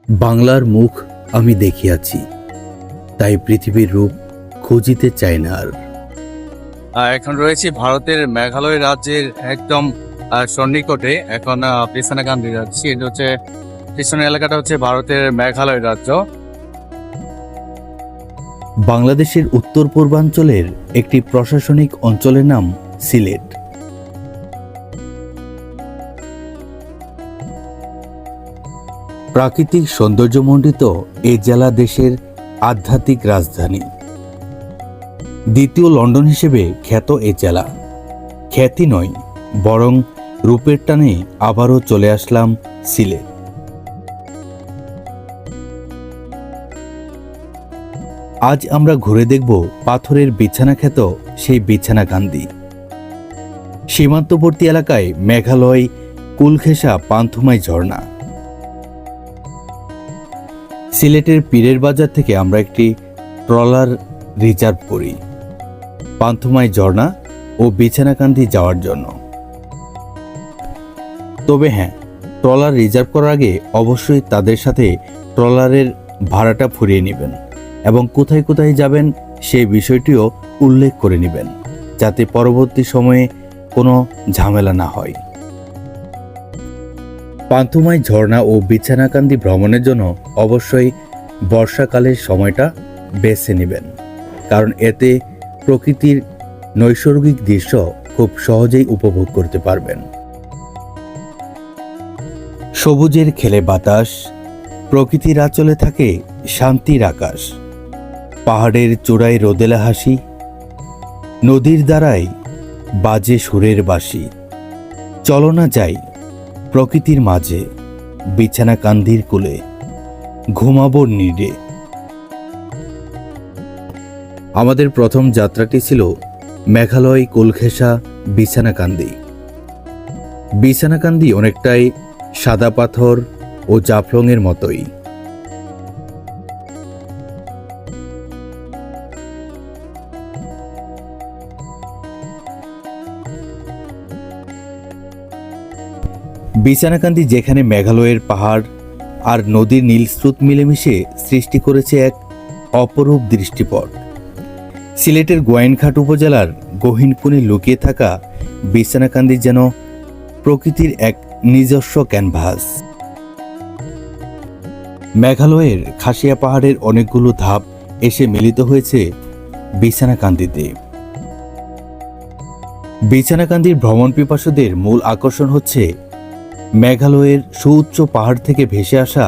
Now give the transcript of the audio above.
বাংলার মুখ আমি দেখিয়াছি, তাই পৃথিবীর রূপ খুঁজিতে চাই না আর। এখন রয়েছি ভারতের মেঘালয় রাজ্যের একদম সন্নিকটে। এখন পিছনাকান্দি যাচ্ছি। এটা হচ্ছে পিছনের এলাকাটা হচ্ছে ভারতের মেঘালয় রাজ্য। বাংলাদেশের উত্তর পূর্বাঞ্চলের একটি প্রশাসনিক অঞ্চলের নাম সিলেট। প্রাকৃতিক সৌন্দর্যমণ্ডিত এ জেলা দেশের আধ্যাত্মিক রাজধানী, দ্বিতীয় লন্ডন হিসেবে খ্যাত এ জেলা। খ্যাতি নয়, বরং রূপের টানে আবারও চলে আসলাম সিলেট। আজ আমরা ঘুরে দেখব পাথরের বিছানা খ্যাত সেই বিছানাকান্দি। সীমান্তবর্তী এলাকায় মেঘালয় কুলখেসা পান্থুমাই ঝর্ণা। সিলেটের পীরের বাজার থেকে আমরা একটি ট্রলার রিজার্ভ করি পান্থুমাই ঝর্ণা ও বিছানাকান্দি যাওয়ার জন্য। তবে হ্যাঁ, ট্রলার রিজার্ভ করার আগে অবশ্যই তাদের সাথে ট্রলারের ভাড়াটা ফুরিয়ে নেবেন এবং কোথায় কোথায় যাবেন সেই বিষয়টিও উল্লেখ করে নেবেন, যাতে পরবর্তী সময়ে কোনো ঝামেলা না হয়। পান্থুমাই ঝর্ণা ও বিছানাকান্দি ভ্রমণের জন্য অবশ্যই বর্ষাকালের সময়টা বেছে নেবেন, কারণ এতে প্রকৃতির নৈসর্গিক দৃশ্য খুব সহজেই উপভোগ করতে পারবেন। সবুজের খেলে বাতাস, প্রকৃতির আঁচলে থাকে শান্তির আকাশ। পাহাড়ের চূড়ায় রোদেলা হাসি, নদীর দ্বারায় বাজে সুরের বাঁশি। চলো না যাই প্রকৃতির মাঝে, বিছানাকান্দির কোলে ঘুমাবো নীড়ে। আমাদের প্রথম যাত্রাটি ছিল মেঘালয় কুলখেসা বিছানাকান্দি। বিছানাকান্দি অনেকটাই সাদা পাথর ও জাফলংয়ের মতোই। বিছানাকান্দি যেখানে মেঘালয়ের পাহাড় আর নদীর নীল স্রোত মিলেমিশে সৃষ্টি করেছে এক অপরূপ দৃষ্টিপট। সিলেটের গোয়াইনঘাট উপজেলার গহীনকুনি লুকিয়ে থাকা বিছানাকান্দি যেন প্রকৃতির এক নিজস্ব ক্যানভাস। মেঘালয়ের খাসিয়া পাহাড়ের অনেকগুলো ধাপ এসে মিলিত হয়েছে বিছানাকান্দিতে। বিছানাকান্দির ভ্রমণ পিপাসুদের মূল আকর্ষণ হচ্ছে মেঘালয়ের সুউচ্চ পাহাড় থেকে ভেসে আসা